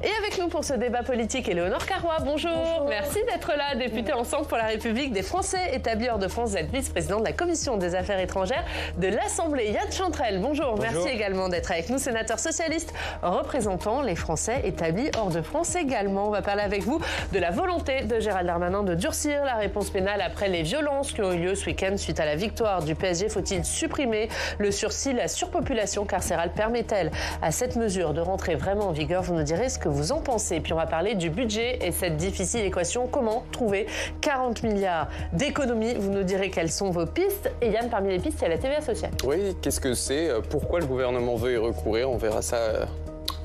Et avec nous pour ce débat politique, Éléonore Carrois. Bonjour. Bonjour. Merci d'être là, députée Ensemble pour la République des Français établis hors de France. Vous êtes vice-présidente de la Commission des Affaires étrangères de l'Assemblée. Yann Chantrel, bonjour. Merci également d'être avec nous, sénateur socialiste représentant les Français établis hors de France également. On va parler avec vous de la volonté de Gérald Darmanin de durcir la réponse pénale après les violences qui ont eu lieu ce week-end suite à la victoire du PSG. Faut-il supprimer le sursis? La surpopulation carcérale permet-elle à cette mesure de rentrer vraiment en vigueur? Vous nous direz ce que vous en pensez. Puis on va parler du budget et cette difficile équation. Comment trouver 40 milliards d'économies? Vous nous direz quelles sont vos pistes. Et Yann, parmi les pistes, il y a la TVA sociale. Oui, qu'est-ce que c'est? Pourquoi le gouvernement veut y recourir? On verra ça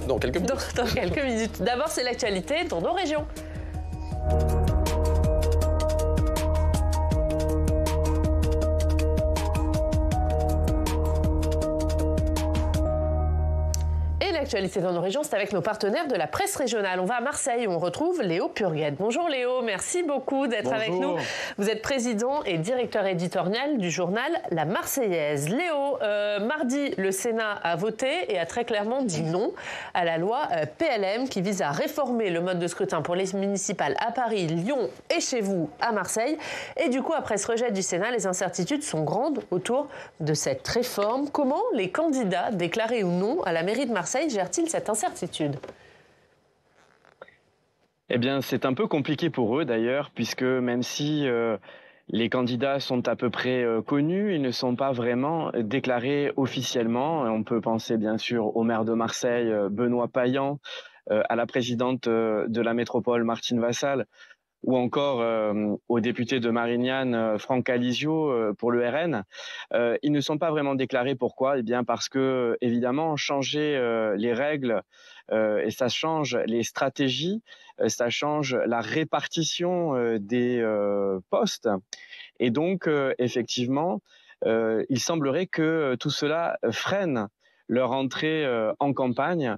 dans quelques minutes. Dans quelques minutes. D'abord, c'est l'actualité dans nos régions. L'actualité dans nos régions, c'est avec nos partenaires de la presse régionale. On va à Marseille où on retrouve Léo Purguet. Bonjour Léo, merci beaucoup d'être avec nous. Vous êtes président et directeur éditorial du journal La Marseillaise. Léo, mardi, le Sénat a voté et a très clairement dit non à la loi PLM qui vise à réformer le mode de scrutin pour les municipales à Paris, Lyon et chez vous à Marseille. Et du coup, après ce rejet du Sénat, les incertitudes sont grandes autour de cette réforme. Comment les candidats, déclarés ou non à la mairie de Marseille, gèrent-ils cette incertitude? Eh bien, c'est un peu compliqué pour eux d'ailleurs, puisque même si les candidats sont à peu près connus, ils ne sont pas vraiment déclarés officiellement. On peut penser bien sûr au maire de Marseille, Benoît Payan, à la présidente de la métropole, Martine Vassal, ou encore au député de Marignane, Franck Alizio, pour le RN. Ils ne sont pas vraiment déclarés. Pourquoi? Eh bien parce que, évidemment, changer les règles, et ça change les stratégies, ça change la répartition des postes. Et donc, effectivement, il semblerait que tout cela freine leur entrée en campagne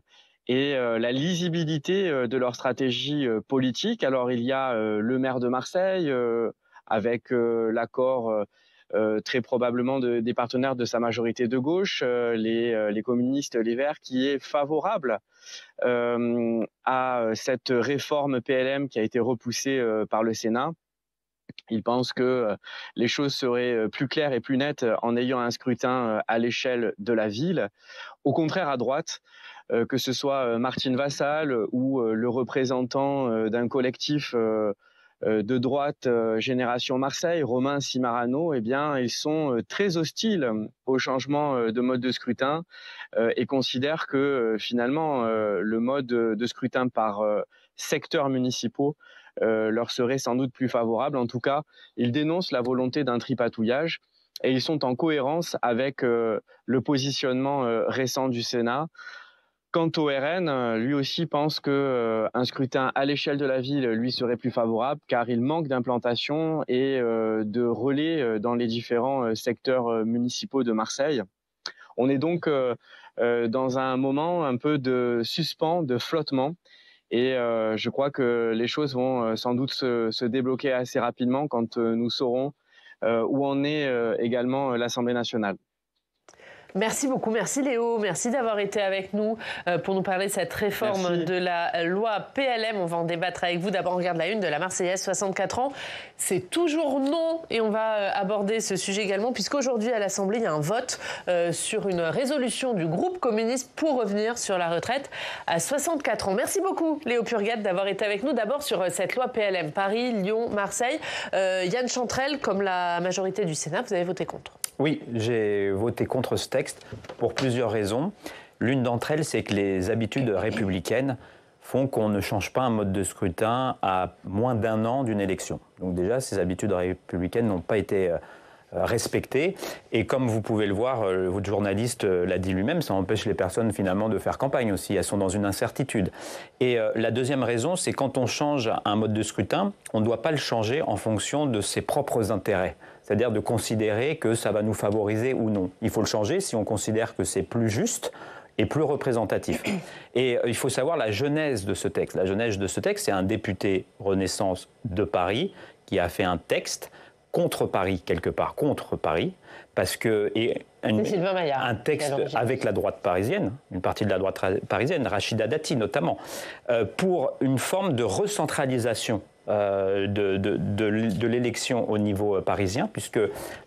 et la lisibilité de leur stratégie politique. Alors il y a le maire de Marseille, avec l'accord très probablement des partenaires de sa majorité de gauche, les communistes, les Verts, qui est favorable à cette réforme PLM qui a été repoussée par le Sénat. Il pense que les choses seraient plus claires et plus nettes en ayant un scrutin à l'échelle de la ville. Au contraire, à droite, que ce soit Martine Vassal ou le représentant d'un collectif de droite Génération Marseille, Romain Cimarano, eh bien, ils sont très hostiles au changement de mode de scrutin et considèrent que finalement le mode de scrutin par secteurs municipaux leur serait sans doute plus favorable. En tout cas, ils dénoncent la volonté d'un tripatouillage et ils sont en cohérence avec le positionnement récent du Sénat. Quant au RN, lui aussi pense qu'un scrutin à l'échelle de la ville lui serait plus favorable car il manque d'implantation et de relais dans les différents secteurs municipaux de Marseille. On est donc dans un moment un peu de suspens, de flottement. Et je crois que les choses vont sans doute se débloquer assez rapidement quand nous saurons où en est également l'Assemblée nationale. Merci beaucoup, merci Léo, merci d'avoir été avec nous pour nous parler de cette réforme de la loi PLM. On va en débattre avec vous. D'abord, on regarde la une de la Marseillaise, 64 ans. C'est toujours non et on va aborder ce sujet également puisqu'aujourd'hui à l'Assemblée, il y a un vote sur une résolution du groupe communiste pour revenir sur la retraite à 64 ans. Merci beaucoup Léo Purguet d'avoir été avec nous. D'abord sur cette loi PLM, Paris, Lyon, Marseille. Yann Chantrel, comme la majorité du Sénat, vous avez voté contre. Oui, j'ai voté contre ce texte pour plusieurs raisons. L'une d'entre elles, c'est que les habitudes républicaines font qu'on ne change pas un mode de scrutin à moins d'un an d'une élection. Donc déjà, ces habitudes républicaines n'ont pas été respectées. Et comme vous pouvez le voir, votre journaliste l'a dit lui-même, ça empêche les personnes finalement de faire campagne aussi. Elles sont dans une incertitude. Et la deuxième raison, c'est quand on change un mode de scrutin, on ne doit pas le changer en fonction de ses propres intérêts. C'est-à-dire de considérer que ça va nous favoriser ou non. Il faut le changer si on considère que c'est plus juste et plus représentatif. Et il faut savoir la genèse de ce texte. La genèse de ce texte, c'est un député Renaissance de Paris qui a fait un texte contre Paris, quelque part, contre Paris, parce que un texte avec la droite parisienne, une partie de la droite parisienne, Rachida Dati notamment, pour une forme de recentralisation de l'élection au niveau parisien, puisque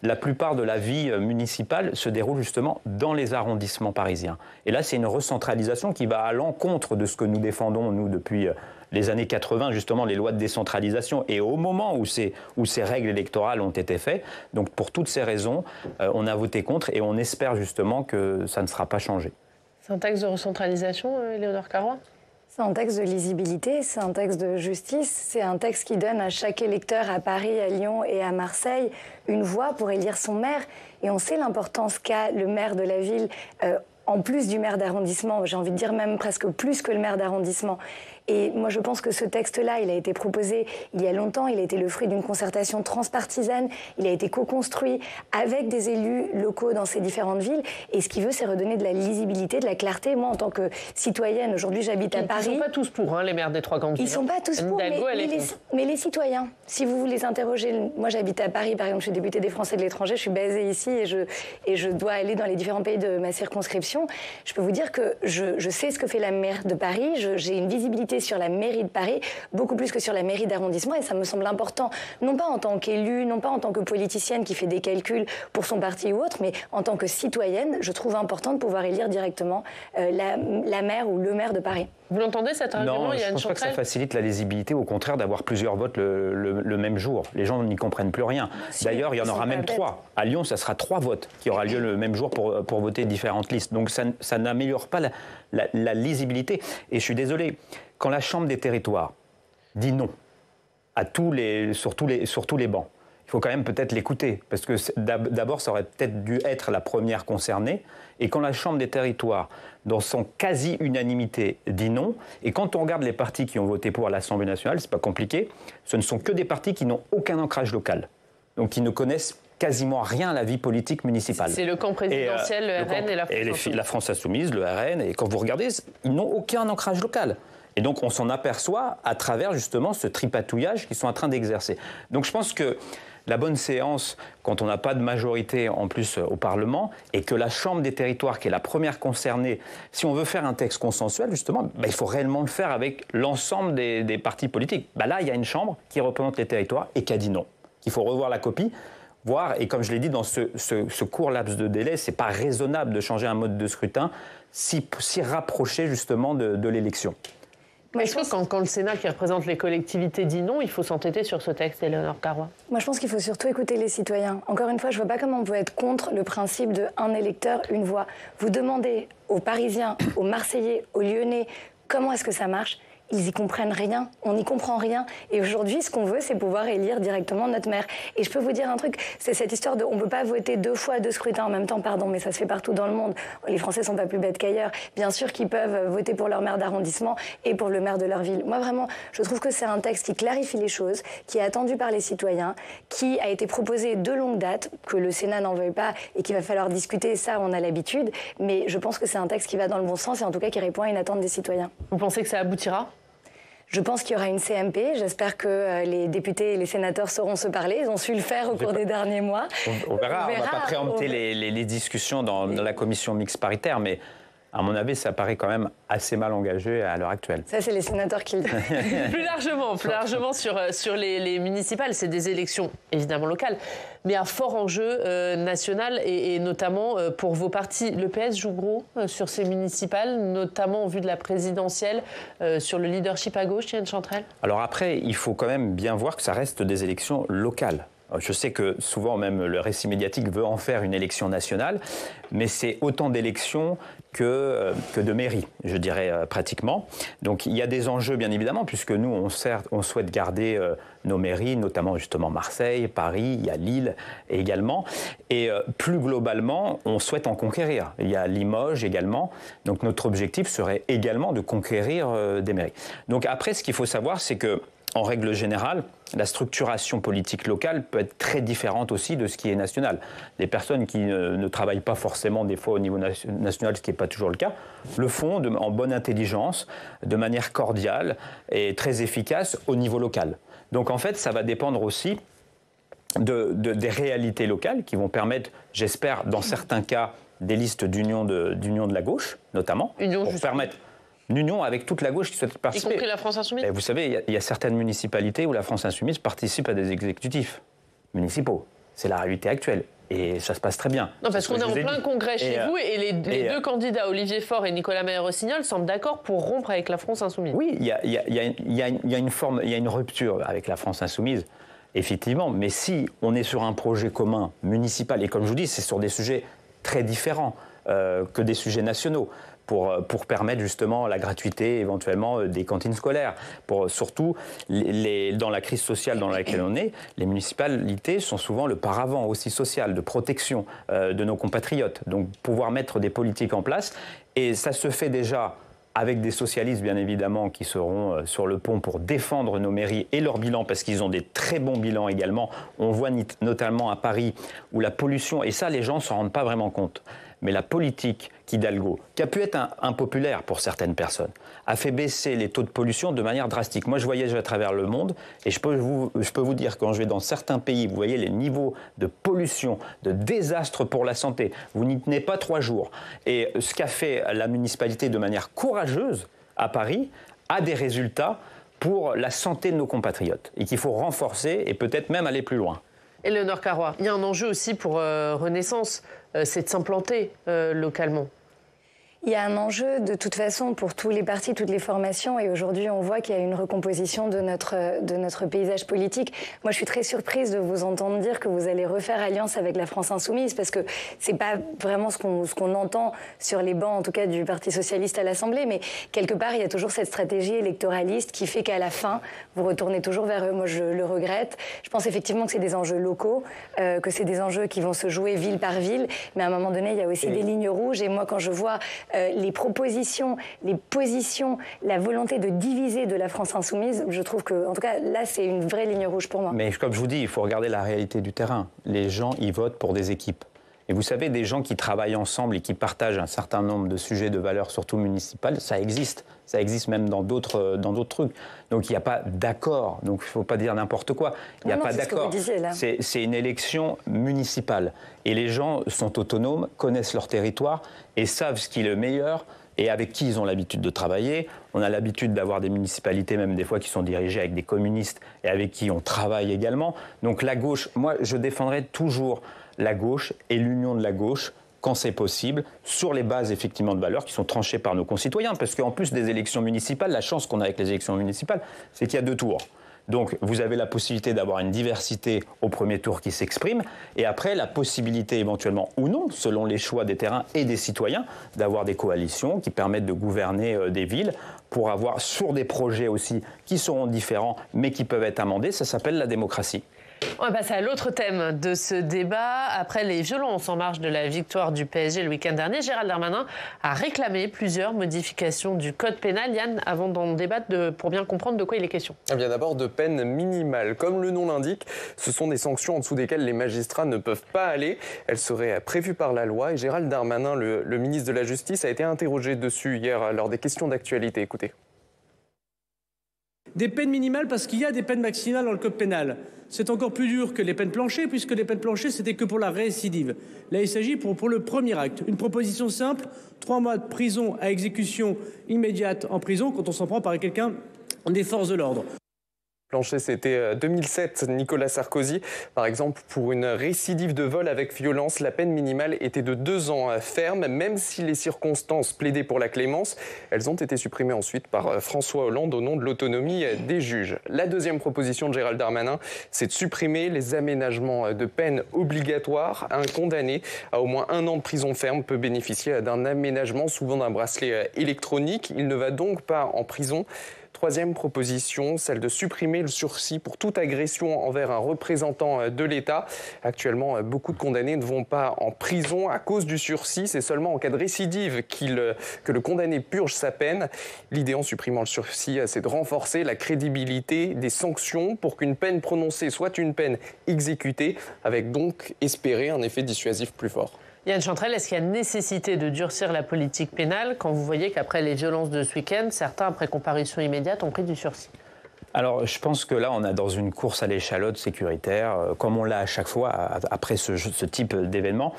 la plupart de la vie municipale se déroule justement dans les arrondissements parisiens. Et là, c'est une recentralisation qui va à l'encontre de ce que nous défendons, nous, depuis les années 80, justement, les lois de décentralisation, et au moment où ces règles électorales ont été faites. Donc, pour toutes ces raisons, on a voté contre et on espère justement que ça ne sera pas changé. C'est un texte de recentralisation, Léonore Carrois ? C'est un texte de lisibilité, c'est un texte de justice, c'est un texte qui donne à chaque électeur à Paris, à Lyon et à Marseille une voix pour élire son maire. Et on sait l'importance qu'a le maire de la ville, en plus du maire d'arrondissement, j'ai envie de dire même presque plus que le maire d'arrondissement. Et moi, je pense que ce texte-là, il a été proposé il y a longtemps, il a été le fruit d'une concertation transpartisane, il a été co-construit avec des élus locaux dans ces différentes villes. Et ce qu'il veut, c'est redonner de la lisibilité, de la clarté. Moi, en tant que citoyenne, aujourd'hui, j'habite à Paris. Ils ne sont pas tous pour, les maires des trois grandes villes. Ils ne sont pas tous pour, mais les citoyens, si vous les interrogez, moi, j'habite à Paris, par exemple, je suis députée des Français de l'étranger, je suis basée ici et je dois aller dans les différents pays de ma circonscription. Je peux vous dire que je sais ce que fait la maire de Paris, j'ai une visibilité sur la mairie de Paris, beaucoup plus que sur la mairie d'arrondissement, et ça me semble important, non pas en tant qu'élue, non pas en tant que politicienne qui fait des calculs pour son parti ou autre, mais en tant que citoyenne, je trouve important de pouvoir élire directement la maire ou le maire de Paris. Vous l'entendez, cet argument? Non, je ne pense pas que ça facilite la lisibilité, au contraire d'avoir plusieurs votes le même jour. Les gens n'y comprennent plus rien. D'ailleurs, il y en aura même 3. À Lyon, ça sera 3 votes qui aura lieu le même jour pour voter différentes listes. Donc ça n'améliore pas la lisibilité. Et je suis désolé, quand la Chambre des territoires dit non sur tous les bancs, il faut quand même peut-être l'écouter, parce que d'abord, ça aurait peut-être dû être la première concernée. Et quand la Chambre des territoires, dans son quasi-unanimité, dit non, et quand on regarde les partis qui ont voté pour l'Assemblée nationale, c'est pas compliqué, ce ne sont que des partis qui n'ont aucun ancrage local, donc qui ne connaissent quasiment rien à la vie politique municipale. C'est le camp présidentiel, le RN et la France Insoumise. Et la France Insoumise, le RN, et quand vous regardez, ils n'ont aucun ancrage local. Et donc on s'en aperçoit à travers justement ce tripatouillage qu'ils sont en train d'exercer. Donc je pense que la bonne séance, quand on n'a pas de majorité en plus au Parlement, et que la Chambre des territoires, qui est la première concernée, si on veut faire un texte consensuel, justement, il faut réellement le faire avec l'ensemble des partis politiques. Là, il y a une Chambre qui représente les territoires et qui a dit non. Il faut revoir la copie, voir, et comme je l'ai dit, dans ce court laps de délai, ce n'est pas raisonnable de changer un mode de scrutin si rapproché justement de l'élection. Est-ce que quand le Sénat, qui représente les collectivités, dit non, il faut s'entêter sur ce texte, Léonore Carrois? Moi, je pense qu'il faut surtout écouter les citoyens. Encore une fois, je ne vois pas comment on peut être contre le principe de un électeur, une voix. Vous demandez aux Parisiens, aux Marseillais, aux Lyonnais, comment est-ce que ça marche? Ils n'y comprennent rien, on n'y comprend rien. Et aujourd'hui, ce qu'on veut, c'est pouvoir élire directement notre maire. Et je peux vous dire un truc, c'est cette histoire de on ne peut pas voter 2 fois 2 scrutins en même temps, pardon, mais ça se fait partout dans le monde. Les Français ne sont pas plus bêtes qu'ailleurs. Bien sûr qu'ils peuvent voter pour leur maire d'arrondissement et pour le maire de leur ville. Moi, vraiment, je trouve que c'est un texte qui clarifie les choses, qui est attendu par les citoyens, qui a été proposé de longue date, que le Sénat n'en veuille pas et qu'il va falloir discuter. Ça, on a l'habitude. Mais je pense que c'est un texte qui va dans le bon sens et en tout cas qui répond à une attente des citoyens. Vous pensez que ça aboutira ? Je pense qu'il y aura une CMP. J'espère que les députés et les sénateurs sauront se parler. Ils ont su le faire au cours des derniers mois. On verra. On ne va pas préempter les discussions dans la commission mixte paritaire, mais à mon avis, ça paraît quand même assez mal engagé à l'heure actuelle. Ça, c'est les sénateurs qui le disent. Plus largement sur les municipales, c'est des élections évidemment locales, mais à fort enjeu national et notamment pour vos partis. Le PS joue gros sur ces municipales, notamment en vue de la présidentielle, sur le leadership à gauche, Yann Chantrel. Alors après, il faut quand même bien voir que ça reste des élections locales. Je sais que souvent même le récit médiatique veut en faire une élection nationale, mais c'est autant d'élections que de mairies, je dirais pratiquement. Donc il y a des enjeux bien évidemment, puisque nous on souhaite garder nos mairies, notamment justement Marseille, Paris, il y a Lille également. Et plus globalement, on souhaite en conquérir. Il y a Limoges également. Donc notre objectif serait également de conquérir des mairies. Donc après, ce qu'il faut savoir, c'est que en règle générale, la structuration politique locale peut être très différente aussi de ce qui est national. Des personnes qui ne travaillent pas forcément des fois au niveau national, ce qui n'est pas toujours le cas, le font en bonne intelligence, de manière cordiale et très efficace au niveau local. Donc en fait, ça va dépendre aussi des réalités locales qui vont permettre, j'espère, dans certains cas, des listes d'union de la gauche, notamment, pour permettre une union avec toute la gauche qui souhaite participer. Y compris la France Insoumise. Et vous savez, il y a certaines municipalités où la France Insoumise participe à des exécutifs municipaux. C'est la réalité actuelle. Et ça se passe très bien. Non, parce qu'on est en plein congrès chez vous et les deux candidats, Olivier Faure et Nicolas Meyer-Rossignol, semblent d'accord pour rompre avec la France Insoumise. Oui, il y a une rupture avec la France Insoumise, effectivement. Mais si on est sur un projet commun municipal, et comme je vous dis, c'est sur des sujets très différents que des sujets nationaux, pour permettre justement la gratuité éventuellement des cantines scolaires. Surtout, dans la crise sociale dans laquelle on est, les municipalités sont souvent le paravent aussi social, de protection de nos compatriotes. Donc pouvoir mettre des politiques en place, et ça se fait déjà avec des socialistes bien évidemment qui seront sur le pont pour défendre nos mairies et leur bilan, parce qu'ils ont des très bons bilans également. On voit notamment à Paris où la pollution, et ça les gens ne s'en rendent pas vraiment compte, mais la politique qu'Hidalgo, qui a pu être impopulaire pour certaines personnes, a fait baisser les taux de pollution de manière drastique. Moi, je voyage à travers le monde et je peux vous dire, quand je vais dans certains pays, vous voyez les niveaux de pollution, de désastre pour la santé. Vous n'y tenez pas 3 jours. Et ce qu'a fait la municipalité de manière courageuse à Paris a des résultats pour la santé de nos compatriotes et qu'il faut renforcer et peut-être même aller plus loin. Éléonore Carrois, il y a un enjeu aussi pour Renaissance, c'est de s'implanter localement. Il y a un enjeu de toute façon pour tous les partis, toutes les formations, et aujourd'hui on voit qu'il y a une recomposition de notre paysage politique. Moi je suis très surprise de vous entendre dire que vous allez refaire alliance avec la France Insoumise, parce que c'est pas vraiment ce qu'on entend sur les bancs, en tout cas du Parti Socialiste à l'Assemblée, mais quelque part il y a toujours cette stratégie électoraliste qui fait qu'à la fin vous retournez toujours vers eux. Moi je le regrette. Je pense effectivement que c'est des enjeux locaux, que c'est des enjeux qui vont se jouer ville par ville, mais à un moment donné il y a aussi des lignes rouges, et moi quand je vois les propositions, les positions, la volonté de diviser de la France Insoumise, je trouve que, en tout cas, là, c'est une vraie ligne rouge pour moi. Mais comme je vous dis, il faut regarder la réalité du terrain. Les gens, ils votent pour des équipes. Et vous savez, des gens qui travaillent ensemble et qui partagent un certain nombre de sujets de valeur, surtout municipales, ça existe. Ça existe même dans d'autres trucs. Donc il n'y a pas d'accord. Donc il ne faut pas dire n'importe quoi. Il n'y a pas d'accord. C'est une élection municipale. Et les gens sont autonomes, connaissent leur territoire et savent ce qui est le meilleur et avec qui ils ont l'habitude de travailler. On a l'habitude d'avoir des municipalités, même des fois, qui sont dirigées avec des communistes et avec qui on travaille également. Donc la gauche, moi je défendrai toujours la gauche et l'union de la gauche, quand c'est possible, sur les bases effectivement de valeurs qui sont tranchées par nos concitoyens. Parce qu'en plus des élections municipales, la chance qu'on a avec les élections municipales, c'est qu'il y a 2 tours. Donc vous avez la possibilité d'avoir une diversité au premier tour qui s'exprime, et après la possibilité éventuellement ou non, selon les choix des terrains et des citoyens, d'avoir des coalitions qui permettent de gouverner des villes pour avoir sur des projets aussi qui seront différents mais qui peuvent être amendés. Ça s'appelle la démocratie. On va passer à l'autre thème de ce débat. Après les violences en marge de la victoire du PSG le week-end dernier, Gérald Darmanin a réclamé plusieurs modifications du code pénal. Yann, avant d'en débattre, pour bien comprendre de quoi il est question. Eh bien d'abord de peine minimale. Comme le nom l'indique, ce sont des sanctions en dessous desquelles les magistrats ne peuvent pas aller. Elles seraient prévues par la loi. Et Gérald Darmanin, le ministre de la Justice, a été interrogé dessus hier lors des questions d'actualité. Écoutez. Des peines minimales parce qu'il y a des peines maximales dans le code pénal. C'est encore plus dur que les peines planchées, puisque les peines planchées, c'était que pour la récidive. Là, il s'agit pour le premier acte. Une proposition simple, 3 mois de prison à exécution immédiate en prison quand on s'en prend par quelqu'un des forces de l'ordre. Plancher, c'était 2007, Nicolas Sarkozy. Par exemple, pour une récidive de vol avec violence, la peine minimale était de 2 ans ferme, même si les circonstances plaidaient pour la clémence. Elles ont été supprimées ensuite par François Hollande au nom de l'autonomie des juges. La deuxième proposition de Gérald Darmanin, c'est de supprimer les aménagements de peine obligatoires. Un condamné à au moins 1 an de prison ferme peut bénéficier d'un aménagement, souvent d'un bracelet électronique. Il ne va donc pas en prison. Troisième proposition, celle de supprimer le sursis pour toute agression envers un représentant de l'État. Actuellement, beaucoup de condamnés ne vont pas en prison à cause du sursis. C'est seulement en cas de récidive que le condamné purge sa peine. L'idée en supprimant le sursis, c'est de renforcer la crédibilité des sanctions pour qu'une peine prononcée soit une peine exécutée, avec donc espérer un effet dissuasif plus fort. Yann Chantrel, est-ce qu'il y a nécessité de durcir la politique pénale quand vous voyez qu'après les violences de ce week-end, certains, après comparution immédiate, ont pris du sursis ? Alors, je pense que là, on est dans une course à l'échalote sécuritaire, comme on l'a à chaque fois après ce type d'événement.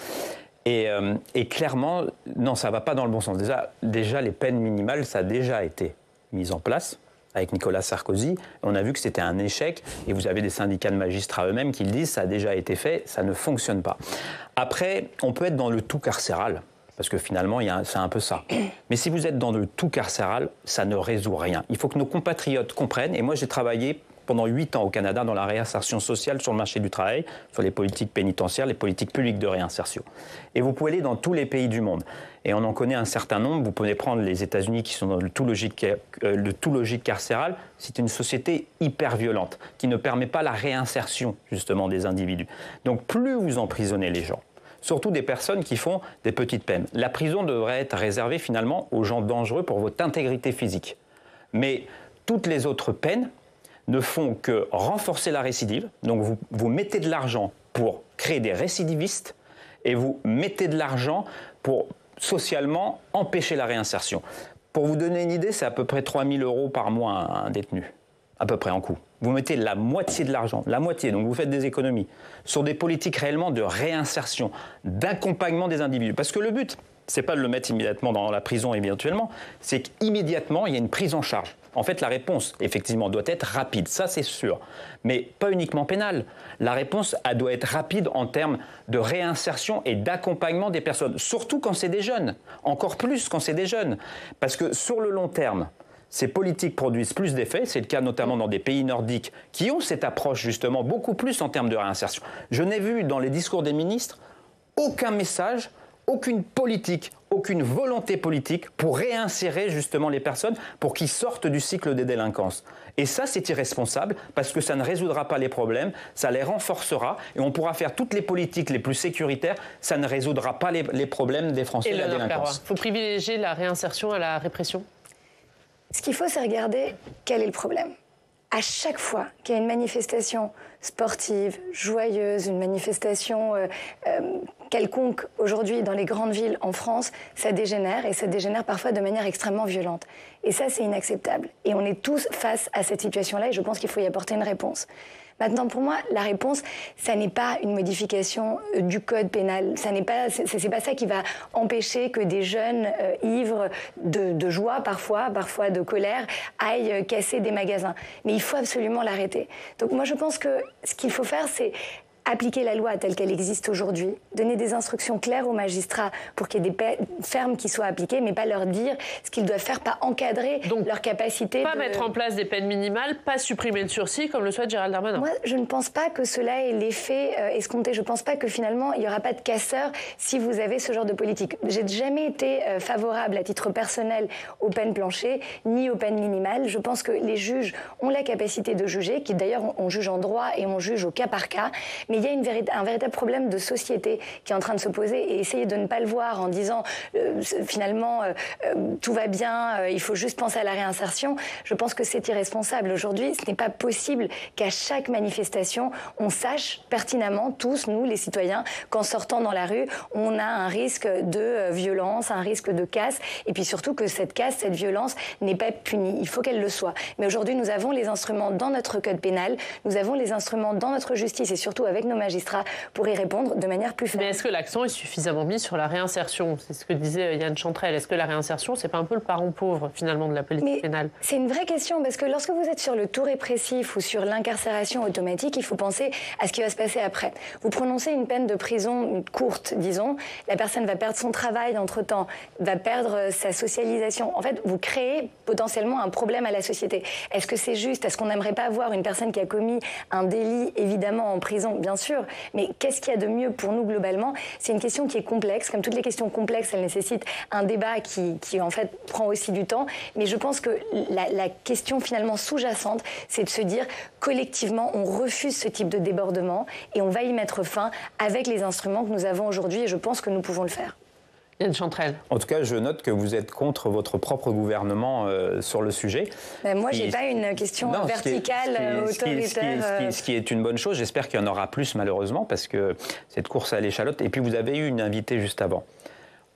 Et clairement, non, ça ne va pas dans le bon sens. Déjà, les peines minimales, ça a déjà été mis en place avec Nicolas Sarkozy. On a vu que c'était un échec. Et vous avez des syndicats de magistrats eux-mêmes qui le disent, ça a déjà été fait, ça ne fonctionne pas. Après, on peut être dans le tout carcéral. Parce que finalement, c'est un peu ça. Mais si vous êtes dans le tout carcéral, ça ne résout rien. Il faut que nos compatriotes comprennent. Et moi, j'ai travaillé pendant 8 ans au Canada dans la réinsertion sociale sur le marché du travail, sur les politiques pénitentiaires, les politiques publiques de réinsertion. Et vous pouvez aller dans tous les pays du monde. Et on en connaît un certain nombre. Vous pouvez prendre les États-Unis qui sont dans le tout logique carcéral. C'est une société hyper violente qui ne permet pas la réinsertion, justement, des individus. Donc, plus vous emprisonnez les gens, surtout des personnes qui font des petites peines. La prison devrait être réservée finalement aux gens dangereux pour votre intégrité physique. Mais toutes les autres peines ne font que renforcer la récidive. Donc vous mettez de l'argent pour créer des récidivistes et vous mettez de l'argent pour socialement empêcher la réinsertion. Pour vous donner une idée, c'est à peu près 3 000 € par mois un détenu, à peu près en coût. Vous mettez la moitié de l'argent, la moitié, donc vous faites des économies, sur des politiques réellement de réinsertion, d'accompagnement des individus. Parce que le but, c'est pas de le mettre immédiatement dans la prison éventuellement, c'est qu'immédiatement, il y a une prise en charge. En fait, la réponse, effectivement, doit être rapide, ça c'est sûr. Mais pas uniquement pénale. La réponse, elle doit être rapide en termes de réinsertion et d'accompagnement des personnes, surtout quand c'est des jeunes, encore plus quand c'est des jeunes. Parce que sur le long terme, ces politiques produisent plus d'effets, c'est le cas notamment dans des pays nordiques qui ont cette approche justement beaucoup plus en termes de réinsertion. Je n'ai vu dans les discours des ministres aucun message, aucune politique, aucune volonté politique pour réinsérer justement les personnes pour qu'ils sortent du cycle des délinquances. Et ça, c'est irresponsable parce que ça ne résoudra pas les problèmes, ça les renforcera et on pourra faire toutes les politiques les plus sécuritaires, ça ne résoudra pas les problèmes des Français de la délinquance. Il faut privilégier la réinsertion à la répression ? Ce qu'il faut, c'est regarder quel est le problème. À chaque fois qu'il y a une manifestation sportive, joyeuse, une manifestation quelconque aujourd'hui dans les grandes villes en France, ça dégénère et ça dégénère parfois de manière extrêmement violente. Et ça, c'est inacceptable. Et on est tous face à cette situation-là et je pense qu'il faut y apporter une réponse. Maintenant, pour moi, la réponse, ça n'est pas une modification du code pénal. C'est pas ça qui va empêcher que des jeunes ivres de joie, parfois de colère, aillent casser des magasins. Mais il faut absolument l'arrêter. Donc moi, je pense que ce qu'il faut faire, c'est appliquer la loi telle qu'elle existe aujourd'hui, donner des instructions claires aux magistrats pour qu'il y ait des fermes qui soient appliquées, mais pas leur dire ce qu'ils doivent faire, pas encadrer leur capacité. Pas mettre en place des peines minimales, pas supprimer le sursis comme le souhaite Gérald Darmanin. Moi, je ne pense pas que cela ait l'effet escompté. Je ne pense pas que finalement, il n'y aura pas de casseurs si vous avez ce genre de politique. J'ai jamais été favorable à titre personnel aux peines planchées, ni aux peines minimales. Je pense que les juges ont la capacité de juger, qui d'ailleurs on juge en droit et on juge au cas par cas. Mais il y a un véritable problème de société qui est en train de se poser et essayer de ne pas le voir en disant finalement tout va bien, il faut juste penser à la réinsertion. Je pense que c'est irresponsable. Aujourd'hui, ce n'est pas possible qu'à chaque manifestation, on sache pertinemment, tous, nous, les citoyens, qu'en sortant dans la rue, on a un risque de violence, un risque de casse et puis surtout que cette casse, cette violence n'est pas punie. Il faut qu'elle le soit. Mais aujourd'hui, nous avons les instruments dans notre code pénal, nous avons les instruments dans notre justice et surtout avec nos magistrats pour y répondre de manière plus ferme. Mais est-ce que l'accent est suffisamment mis sur la réinsertion ? C'est ce que disait Yan Chantrel. Est-ce que la réinsertion, c'est pas un peu le parent pauvre finalement de la politique pénale ? C'est une vraie question parce que lorsque vous êtes sur le tout répressif ou sur l'incarcération automatique, il faut penser à ce qui va se passer après. Vous prononcez une peine de prison courte, disons, la personne va perdre son travail entre-temps, va perdre sa socialisation. En fait, vous créez potentiellement un problème à la société. Est-ce que c'est juste ? Est-ce qu'on n'aimerait pas voir une personne qui a commis un délit, évidemment, en prison ? Bien sûr, mais qu'est-ce qu'il y a de mieux pour nous globalement ? C'est une question qui est complexe. Comme toutes les questions complexes, elle nécessite un débat qui en fait prend aussi du temps. Mais je pense que la question finalement sous-jacente, c'est de se dire collectivement, on refuse ce type de débordement et on va y mettre fin avec les instruments que nous avons aujourd'hui et je pense que nous pouvons le faire. Yan Chantrel. En tout cas, je note que vous êtes contre votre propre gouvernement sur le sujet. Ben moi, je n'ai pas une question verticale, autoritaire. Ce qui est une bonne chose. J'espère qu'il y en aura plus, malheureusement, parce que cette course à l'échalote. Et puis, vous avez eu une invitée juste avant.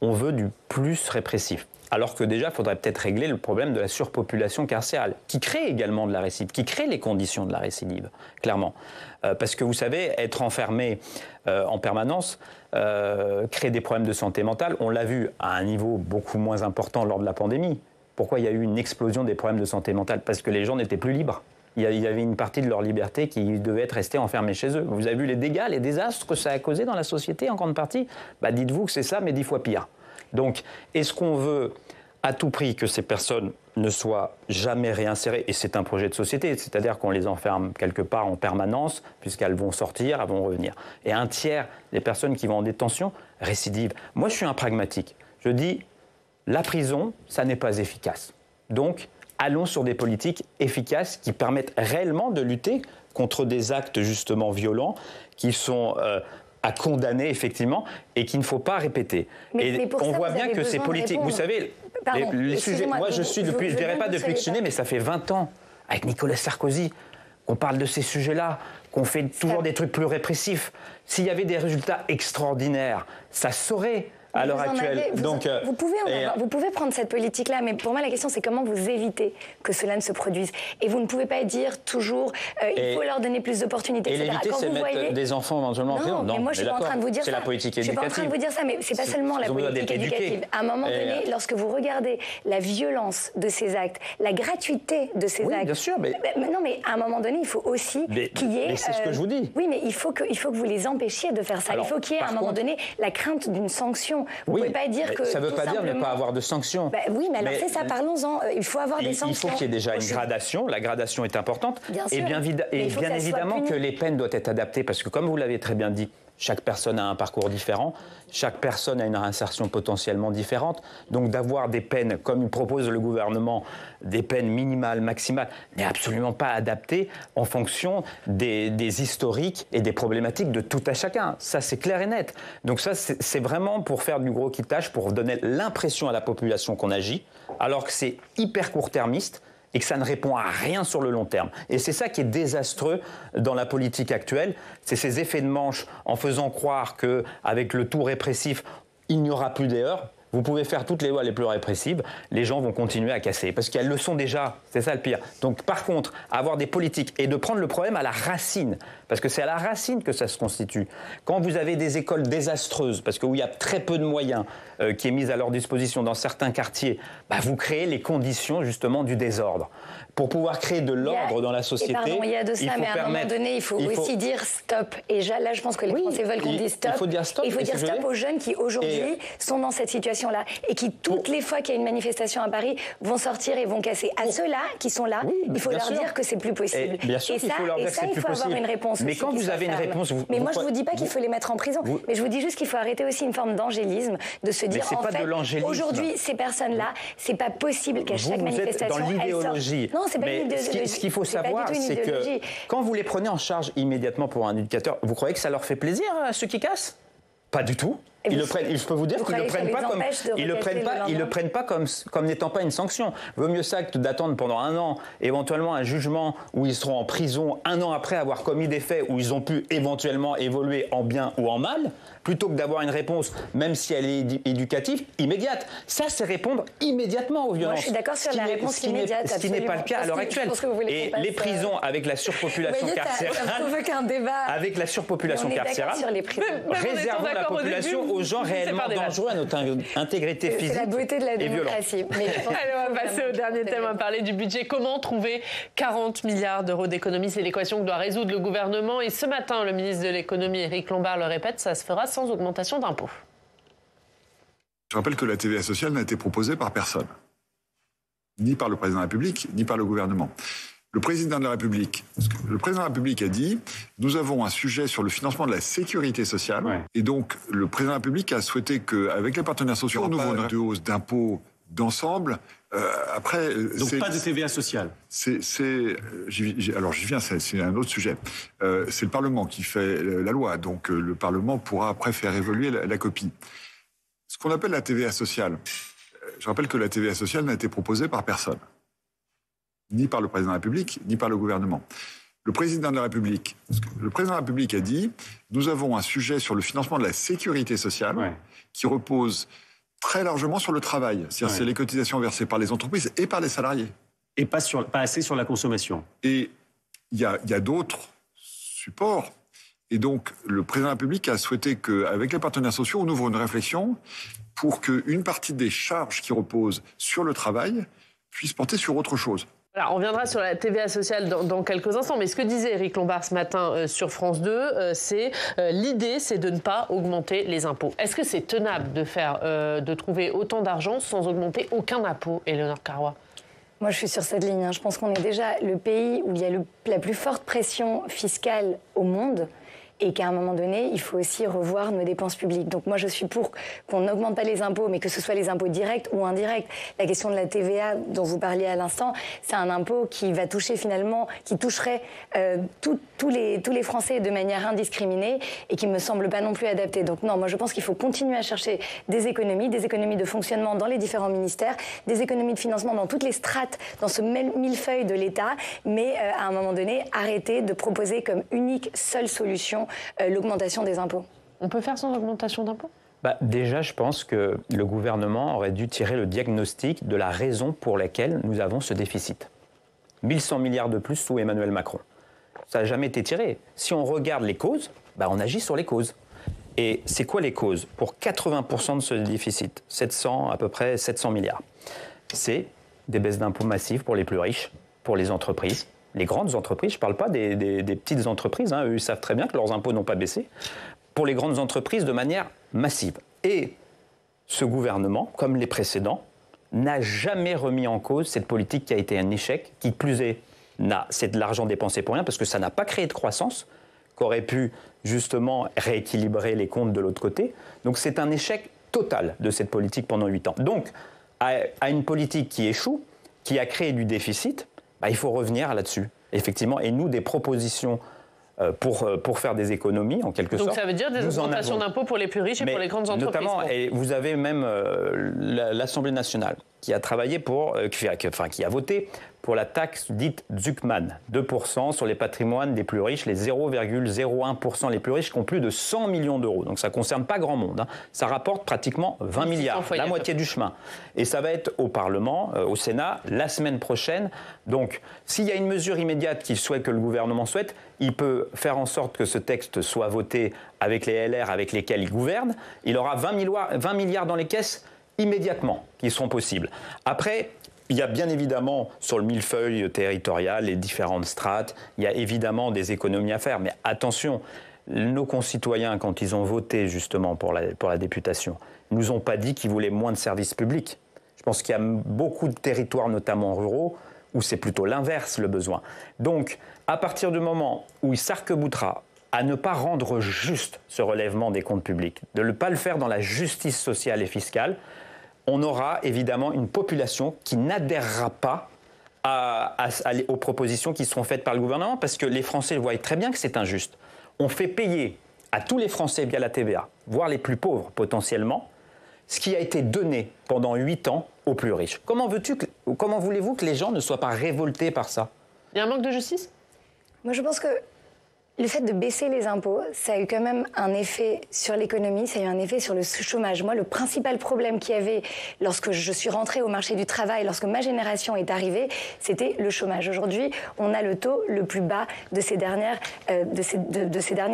On veut du plus répressif. Alors que déjà, il faudrait peut-être régler le problème de la surpopulation carcérale, qui crée également de la récidive, qui crée les conditions de la récidive, clairement. Parce que vous savez, être enfermé en permanence crée des problèmes de santé mentale. On l'a vu à un niveau beaucoup moins important lors de la pandémie. Pourquoi il y a eu une explosion des problèmes de santé mentale? Parce que les gens n'étaient plus libres. Il y avait une partie de leur liberté qui devait être restée enfermée chez eux. Vous avez vu les dégâts, les désastres que ça a causé dans la société en grande partie? Dites-vous que c'est ça, mais 10 fois pire. Donc, est-ce qu'on veut à tout prix que ces personnes ne soient jamais réinsérées? Et c'est un projet de société, c'est-à-dire qu'on les enferme quelque part en permanence, puisqu'elles vont sortir, elles vont revenir. Et un tiers des personnes qui vont en détention récidivent. Moi, je suis un pragmatique. Je dis, la prison, ça n'est pas efficace. Donc, allons sur des politiques efficaces qui permettent réellement de lutter contre des actes justement violents qui sont à condamner effectivement et qu'il ne faut pas répéter. Mais on voit bien que ces politiques, vous savez, les sujets, moi je dirais pas depuis que je suis né, mais ça fait 20 ans avec Nicolas Sarkozy qu'on parle de ces sujets-là, qu'on fait toujours des trucs plus répressifs. S'il y avait des résultats extraordinaires, ça saurait. À l'heure actuelle. Vous pouvez prendre cette politique-là, mais pour moi, la question, c'est comment vous évitez que cela ne se produise. Et vous ne pouvez pas dire toujours il faut leur donner plus d'opportunités, etc. Et l'éviter, c'est mettre des enfants éventuellement en prison. Non, mais moi, je suis pas en train de vous dire ça. C'est la politique éducative. Je suis pas en train de vous dire ça, mais c'est pas seulement la politique éducative. À un moment donné, lorsque vous regardez la violence de ces actes, la gratuité de ces actes... bien sûr, mais... Non, mais à un moment donné, il faut aussi qu'il y ait... Mais c'est ce que je vous dis. Oui, mais il faut que vous les empêchiez de faire ça. Il faut qu'il y ait à un moment donné la crainte d'une sanction. Vous ne pouvez pas dire que... Ça ne veut pas dire ne pas avoir de sanctions. Oui, mais alors c'est ça, parlons-en. Il faut avoir des sanctions. Il faut qu'il y ait déjà une gradation. La gradation est importante. Bien sûr. Et bien évidemment que les peines doivent être adaptées parce que, comme vous l'avez très bien dit, chaque personne a un parcours différent, chaque personne a une réinsertion potentiellement différente. Donc d'avoir des peines, comme propose le gouvernement, des peines minimales, maximales, n'est absolument pas adapté en fonction des historiques et des problématiques de tout à chacun. Ça, c'est clair et net. Donc ça, c'est vraiment pour faire du gros quitage, pour donner l'impression à la population qu'on agit, alors que c'est hyper court-termiste et que ça ne répond à rien sur le long terme. Et c'est ça qui est désastreux dans la politique actuelle, c'est ces effets de manche en faisant croire qu'avec le tout répressif, il n'y aura plus d'erreurs. Vous pouvez faire toutes les lois les plus répressives, les gens vont continuer à casser, parce qu'elles le sont déjà, c'est ça le pire. Donc par contre, avoir des politiques et de prendre le problème à la racine, parce que c'est à la racine que ça se constitue. Quand vous avez des écoles désastreuses, parce qu'il y a très peu de moyens qui est mis à leur disposition dans certains quartiers, vous créez les conditions justement du désordre. Pour pouvoir créer de l'ordre dans la société, il y a de ça, mais à un moment donné, il faut aussi dire stop. Et là, je pense que les Français veulent qu'on dise stop. Il faut dire stop. Il faut dire stop aux jeunes qui, aujourd'hui, sont dans cette situation-là et qui, toutes les fois qu'il y a une manifestation à Paris, vont sortir et vont casser. À ceux-là qui sont là, il faut leur dire que c'est plus possible. Bien sûr qu'il faut leur dire que c'est plus possible. Avoir une réponse. Mais quand vous avez une réponse... Mais moi, je ne vous dis pas qu'il faut les mettre en prison. Mais je vous dis juste qu'il faut arrêter aussi une forme d'angélisme, de se dire, en fait, aujourd'hui, ces personnes-là, c'est pas possible qu'à chaque manifestation, dans l'idéologie. Non, c'est pas une idéologie. Ce qu'il faut savoir, c'est que quand vous les prenez en charge immédiatement pour un éducateur, vous croyez que ça leur fait plaisir à ceux qui cassent? Pas du tout. Ils le prennent, je peux vous dire qu'ils ne le prennent pas comme n'étant pas une sanction. Vaut mieux ça que d'attendre pendant 1 an, éventuellement un jugement où ils seront en prison 1 an après avoir commis des faits où ils ont pu éventuellement évoluer en bien ou en mal, plutôt que d'avoir une réponse, même si elle est éducative, immédiate. Ça, c'est répondre immédiatement aux violences. Moi, je suis d'accord sur la réponse immédiate. Ce qui n'est pas le cas à l'heure actuelle. Et les prisons, avec la surpopulation carcérale, avec la surpopulation carcérale, réservons la population aux gens réellement dangereux à notre intégrité physique. C'est la beauté de la démocratie. Allez, on va passer au dernier thème, on va parler du budget. Comment trouver 40 milliards d'euros d'économies? C'est l'équation que doit résoudre le gouvernement. Et ce matin, le ministre de l'économie, Éric Lombard, le répète, ça se fera sans augmentation d'impôts. Je rappelle que la TVA sociale n'a été proposée par personne. Ni par le président de la République, ni par le gouvernement. Le président de la République a dit « Nous avons un sujet sur le financement de la sécurité sociale. Ouais. » Et donc, le président de la République a souhaité qu'avec les partenaires sociaux, nous avons une hausse d'impôts d'ensemble. Après, donc pas de TVA sociale. Alors j'y viens, c'est un autre sujet. C'est le Parlement qui fait la loi, donc le Parlement pourra après faire évoluer la copie. Ce qu'on appelle la TVA sociale, je rappelle que la TVA sociale n'a été proposée par personne. Ni par le président de la République, ni par le gouvernement. Le président de la République a dit « Nous avons un sujet sur le financement de la sécurité sociale qui repose très largement sur le travail. C'est-à-dire c'est les cotisations versées par les entreprises et par les salariés. Et pas assez sur la consommation. Et il y a d'autres supports. Et donc, le président de la République a souhaité qu'avec les partenaires sociaux, on ouvre une réflexion pour qu'une partie des charges qui reposent sur le travail puisse porter sur autre chose. Alors, on reviendra sur la TVA sociale dans quelques instants, mais ce que disait Éric Lombard ce matin sur France 2, c'est l'idée, c'est de ne pas augmenter les impôts. Est-ce que c'est tenable de trouver autant d'argent sans augmenter aucun impôt, Éléonore Carrois ? Moi, je suis sur cette ligne. Je pense qu'on est déjà le pays où il y a la plus forte pression fiscale au monde. Et qu'à un moment donné, il faut aussi revoir nos dépenses publiques. Donc moi, je suis pour qu'on n'augmente pas les impôts, mais que ce soit les impôts directs ou indirects. La question de la TVA dont vous parliez à l'instant, c'est un impôt qui va toucher finalement, qui toucherait tous les Français de manière indiscriminée et qui me semble pas non plus adapté. Donc non, moi je pense qu'il faut continuer à chercher des économies de fonctionnement dans les différents ministères, des économies de financement dans toutes les strates, dans ce millefeuille de l'État, mais à un moment donné, arrêter de proposer comme unique seule solution l'augmentation des impôts. On peut faire sans augmentation d'impôts ? Déjà, je pense que le gouvernement aurait dû tirer le diagnostic de la raison pour laquelle nous avons ce déficit. 1100 milliards de plus sous Emmanuel Macron. Ça n'a jamais été tiré. Si on regarde les causes, on agit sur les causes. Et c'est quoi les causes ? Pour 80% de ce déficit, à peu près 700 milliards. C'est des baisses d'impôts massives pour les plus riches, pour les entreprises. Les grandes entreprises, je ne parle pas des petites entreprises, eux ils savent très bien que leurs impôts n'ont pas baissé, pour les grandes entreprises de manière massive. Et ce gouvernement, comme les précédents, n'a jamais remis en cause cette politique qui a été un échec, qui plus est, c'est de l'argent dépensé pour rien, parce que ça n'a pas créé de croissance, qu'aurait pu justement rééquilibrer les comptes de l'autre côté. Donc c'est un échec total de cette politique pendant 8 ans. Donc à une politique qui échoue, qui a créé du déficit, il faut revenir là-dessus, effectivement. Et nous, des propositions pour faire des économies, en quelque sorte. Donc ça veut dire des augmentations d'impôts pour les plus riches et pour les grandes entreprises. Notamment, et vous avez même l'Assemblée nationale qui a travaillé qui a voté pour la taxe dite Zuckman, 2% sur les patrimoines des plus riches, les 0,01% les plus riches qui ont plus de 100 millions d'euros. Donc ça ne concerne pas grand monde. Ça rapporte pratiquement 20 milliards, la moitié du chemin. Et ça va être au Parlement, au Sénat, la semaine prochaine. Donc s'il y a une mesure immédiate que le gouvernement souhaite, il peut faire en sorte que ce texte soit voté avec les LR avec lesquels il gouverne. Il aura 20 milliards dans les caisses immédiatement qui seront possibles. Après, il y a bien évidemment sur le millefeuille territorial les différentes strates, il y a évidemment des économies à faire, mais attention, nos concitoyens, quand ils ont voté justement pour la députation, ne nous ont pas dit qu'ils voulaient moins de services publics. Je pense qu'il y a beaucoup de territoires, notamment ruraux, où c'est plutôt l'inverse le besoin. Donc, à partir du moment où il s'arc-boutera à ne pas rendre juste ce relèvement des comptes publics, de ne pas le faire dans la justice sociale et fiscale, on aura évidemment une population qui n'adhérera pas aux propositions qui seront faites par le gouvernement, parce que les Français voient très bien que c'est injuste. On fait payer à tous les Français via la TVA, voire les plus pauvres potentiellement, ce qui a été donné pendant 8 ans aux plus riches. Comment voulez-vous que les gens ne soient pas révoltés par ça ? Il y a un manque de justice ? Moi, je pense que le fait de baisser les impôts, ça a eu quand même un effet sur l'économie, ça a eu un effet sur le chômage. Moi, le principal problème qu'il y avait lorsque je suis rentrée au marché du travail, lorsque ma génération est arrivée, c'était le chômage. Aujourd'hui, on a le taux le plus bas de ces derniers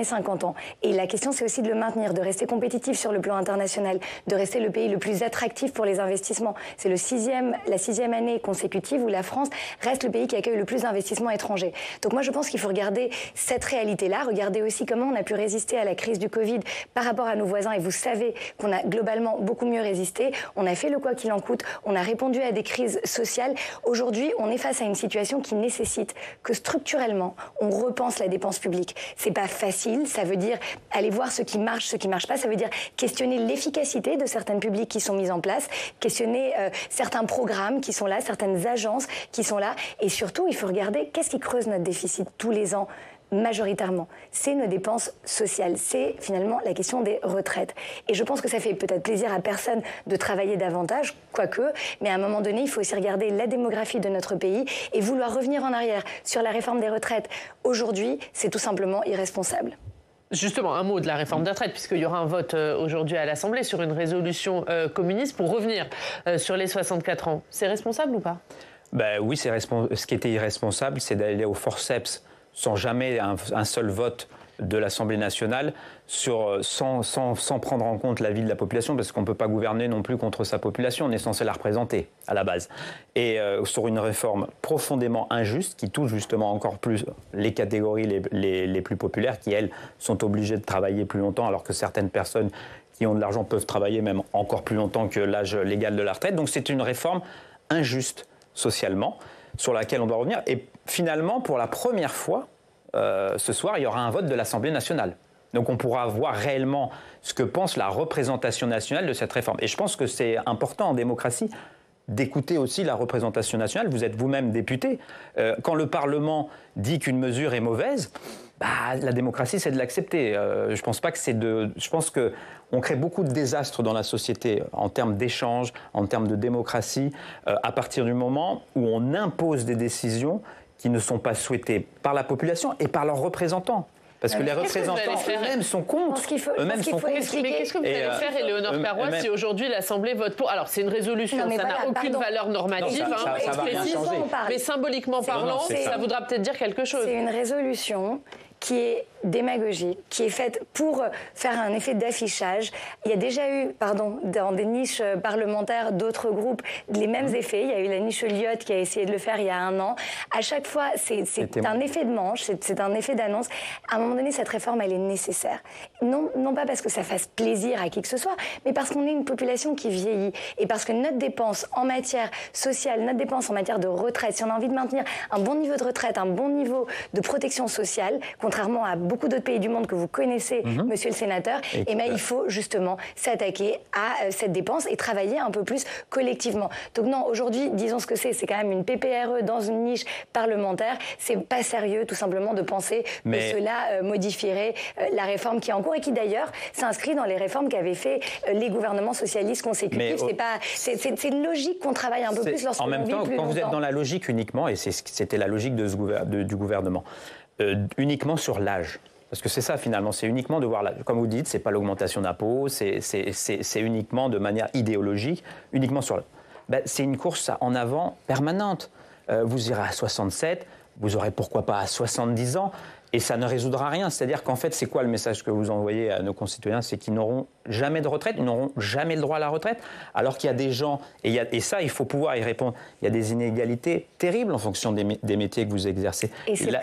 50 ans. Et la question, c'est aussi de le maintenir, de rester compétitif sur le plan international, de rester le pays le plus attractif pour les investissements. C'est la 6e année consécutive où la France reste le pays qui accueille le plus d'investissements étrangers. Donc moi, je pense qu'il faut regarder cette réalité-là. Regardez aussi comment on a pu résister à la crise du Covid par rapport à nos voisins. Et vous savez qu'on a globalement beaucoup mieux résisté. On a fait le quoi qu'il en coûte. On a répondu à des crises sociales. Aujourd'hui, on est face à une situation qui nécessite que structurellement, on repense la dépense publique. C'est pas facile. Ça veut dire aller voir ce qui marche, ce qui marche pas. Ça veut dire questionner l'efficacité de certaines publiques qui sont mises en place, questionner certains programmes qui sont là, certaines agences qui sont là. Et surtout, il faut regarder qu'est-ce qui creuse notre déficit tous les ans. Majoritairement, c'est nos dépenses sociales, c'est finalement la question des retraites. Et je pense que ça fait peut-être plaisir à personne de travailler davantage, quoique, mais à un moment donné, il faut aussi regarder la démographie de notre pays et vouloir revenir en arrière sur la réforme des retraites. Aujourd'hui, c'est tout simplement irresponsable. Justement, un mot de la réforme des retraites, puisqu'il y aura un vote aujourd'hui à l'Assemblée sur une résolution communiste pour revenir sur les 64 ans. C'est responsable ou pas ? Oui, ce qui était irresponsable, c'est d'aller au forceps sans jamais un seul vote de l'Assemblée nationale sans prendre en compte l'avis de la population, parce qu'on ne peut pas gouverner non plus contre sa population, on est censé la représenter à la base. Et sur une réforme profondément injuste qui touche justement encore plus les catégories les plus populaires qui, elles, sont obligées de travailler plus longtemps, alors que certaines personnes qui ont de l'argent peuvent travailler même encore plus longtemps que l'âge légal de la retraite. Donc c'est une réforme injuste socialement, sur laquelle on doit revenir. Et finalement, pour la première fois, ce soir, il y aura un vote de l'Assemblée nationale. Donc on pourra voir réellement ce que pense la représentation nationale de cette réforme. Et je pense que c'est important en démocratie d'écouter aussi la représentation nationale. Vous êtes vous-même député. Quand le Parlement dit qu'une mesure est mauvaise, la démocratie, c'est de l'accepter. Je pense pas que c'est de. Je pense que on crée beaucoup de désastres dans la société en termes d'échange, en termes de démocratie, à partir du moment où on impose des décisions qui ne sont pas souhaitées par la population et par leurs représentants. Parce que les représentants eux-mêmes sont contre. Qu'est-ce que vous allez faire, Éléonore Carrois, si aujourd'hui l'Assemblée vote pour ? Alors, c'est une résolution, ça n'a aucune valeur normative, mais symboliquement parlant, ça voudra peut-être dire quelque chose. C'est une résolution qui est démagogique, qui est faite pour faire un effet d'affichage. Il y a déjà eu, dans des niches parlementaires d'autres groupes, les mêmes effets. Il y a eu la niche Lyotte qui a essayé de le faire il y a 1 an. À chaque fois, c'est un effet de manche, c'est un effet d'annonce. À un moment donné, cette réforme, elle est nécessaire. Non pas parce que ça fasse plaisir à qui que ce soit, mais parce qu'on est une population qui vieillit et parce que notre dépense en matière sociale, notre dépense en matière de retraite, si on a envie de maintenir un bon niveau de retraite, un bon niveau de protection sociale, contrairement à beaucoup d'autres pays du monde que vous connaissez, monsieur le sénateur, il faut justement s'attaquer à cette dépense et travailler un peu plus collectivement. Donc non, aujourd'hui, disons ce que c'est quand même une PPRE dans une niche parlementaire. C'est pas sérieux, tout simplement, de penser que cela modifierait la réforme qui est en cours et qui d'ailleurs s'inscrit dans les réformes qu'avaient fait les gouvernements socialistes consécutifs. C'est une logique qu'on travaille un peu plus lorsqu'on vit plus longtemps. En même temps, quand vous êtes dans la logique uniquement, et c'était la logique du gouvernement, uniquement sur l'âge. Parce que c'est ça finalement, c'est uniquement de voir, comme vous dites, c'est pas l'augmentation d'impôts, c'est uniquement de manière idéologique, uniquement sur c'est une course en avant permanente. Vous irez à 67, vous aurez pourquoi pas à 70 ans, et ça ne résoudra rien. C'est-à-dire qu'en fait, c'est quoi le message que vous envoyez à nos concitoyens ? C'est qu'ils n'auront jamais de retraite, ils n'auront jamais le droit à la retraite, alors qu'il y a des gens, et ça, il faut pouvoir y répondre, il y a des inégalités terribles en fonction des métiers que vous exercez.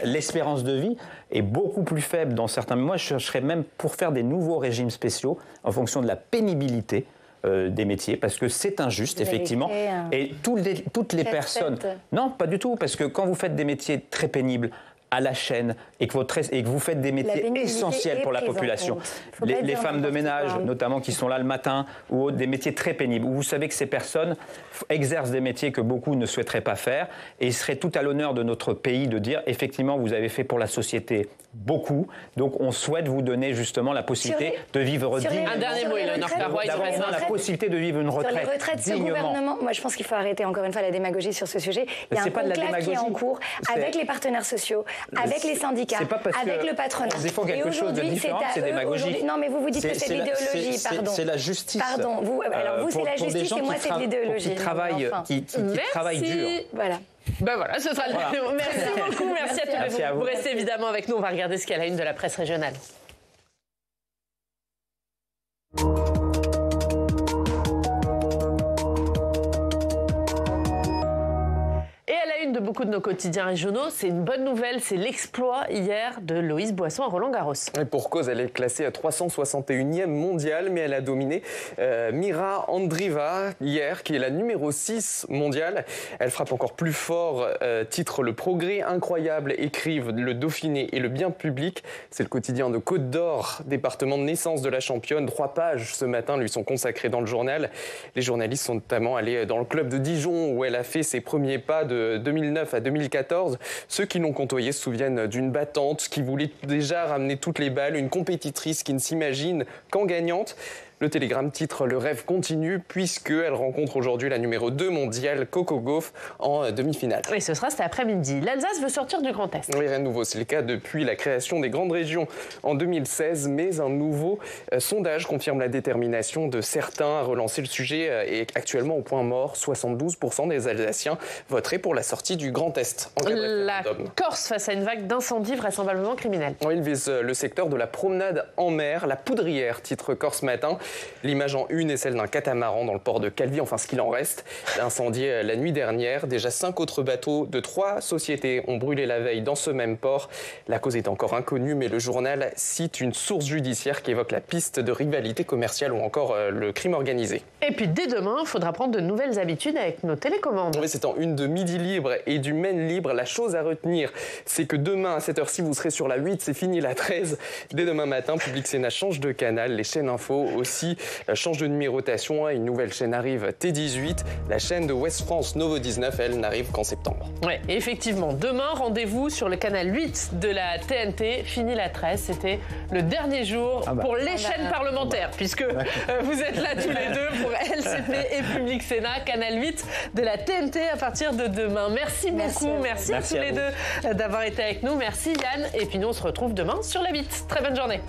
L'espérance de vie est beaucoup plus faible dans certains... Moi, je serais même pour faire des nouveaux régimes spéciaux en fonction de la pénibilité des métiers, parce que c'est injuste, effectivement. Et toutes les personnes... Non, pas du tout, parce que quand vous faites des métiers très pénibles, à la chaîne et que vous faites des métiers essentiels pour la population. Les femmes de ménage, notamment, qui sont là le matin, ou des métiers très pénibles, où vous savez que ces personnes exercent des métiers que beaucoup ne souhaiteraient pas faire, et il serait tout à l'honneur de notre pays de dire, effectivement, vous avez fait pour la société beaucoup, donc on souhaite vous donner justement la possibilité de vivre dignement. Un dernier mot, Éléonore Carrois, d'avoir la possibilité de vivre une retraite dignement. Sur les retraites, ce gouvernement, moi je pense qu'il faut arrêter encore une fois la démagogie sur ce sujet. Il y a un conclave qui est en cours avec les partenaires sociaux, avec les syndicats, avec le patronat. Ils défendent quelque chose de différent, c'est démagogique. Non, mais vous dites que c'est de l'idéologie, pardon. C'est la justice. Pardon, alors vous c'est la justice et moi c'est de l'idéologie. Qui travaillent dur. Voilà. Voilà, ce sera le mot. Merci beaucoup, merci à tous. Vous restez évidemment avec nous, on va regarder ce qu'il y a à la une de la presse régionale. De beaucoup de nos quotidiens régionaux, c'est une bonne nouvelle, c'est l'exploit hier de Loïs Boisson à Roland-Garros. Et pour cause, elle est classée à 361e mondiale, mais elle a dominé Mira Andreeva hier, qui est la numéro 6 mondiale. Elle frappe encore plus fort, titre Le Progrès incroyable, écrivent le Dauphiné et le Bien public. C'est le quotidien de Côte d'Or, département de naissance de la championne. 3 pages ce matin lui sont consacrées dans le journal. Les journalistes sont notamment allés dans le club de Dijon, où elle a fait ses premiers pas de 2009 à 2014. Ceux qui l'ont côtoyée se souviennent d'une battante qui voulait déjà ramener toutes les balles, une compétitrice qui ne s'imagine qu'en gagnante. Le Télégramme titre « Le rêve continue » puisqu'elle rencontre aujourd'hui la numéro 2 mondiale Coco Gauff en demi-finale. Oui, ce sera cet après-midi. L'Alsace veut sortir du Grand Est. Oui, rien de nouveau. C'est le cas depuis la création des grandes régions en 2016, mais un nouveau sondage confirme la détermination de certains à relancer le sujet et actuellement au point mort. 72% des Alsaciens voteraient pour la sortie du Grand Est en cas de référendum. La Corse face à une vague d'incendies vraisemblablement criminels. Oui, il vise le secteur de la promenade en mer, la Poudrière, titre Corse Matin. L'image en une est celle d'un catamaran dans le port de Calvi, enfin ce qu'il en reste. Incendié la nuit dernière. Déjà 5 autres bateaux de 3 sociétés ont brûlé la veille dans ce même port. La cause est encore inconnue, mais le journal cite une source judiciaire qui évoque la piste de rivalité commerciale ou encore le crime organisé. Et puis dès demain, il faudra prendre de nouvelles habitudes avec nos télécommandes. Oui, c'est en une de Midi Libre et du Maine Libre. La chose à retenir, c'est que demain à cette heure-ci, vous serez sur la 8, c'est fini la 13. Dès demain matin, Public Sénat change de canal. Les chaînes info aussi changent de numérotation. Une nouvelle chaîne arrive, T18. La chaîne de Ouest France Novo 19, elle, n'arrive qu'en septembre. Oui, effectivement. Demain, rendez-vous sur le canal 8 de la TNT. Fini la 13. C'était le dernier jour pour les chaînes parlementaires, puisque vous êtes là tous les deux pour LCP et Public Sénat, canal 8 de la TNT à partir de demain. Merci beaucoup. Merci à tous les deux d'avoir été avec nous. Merci Yann. Et puis nous, on se retrouve demain sur la 8. Très bonne journée.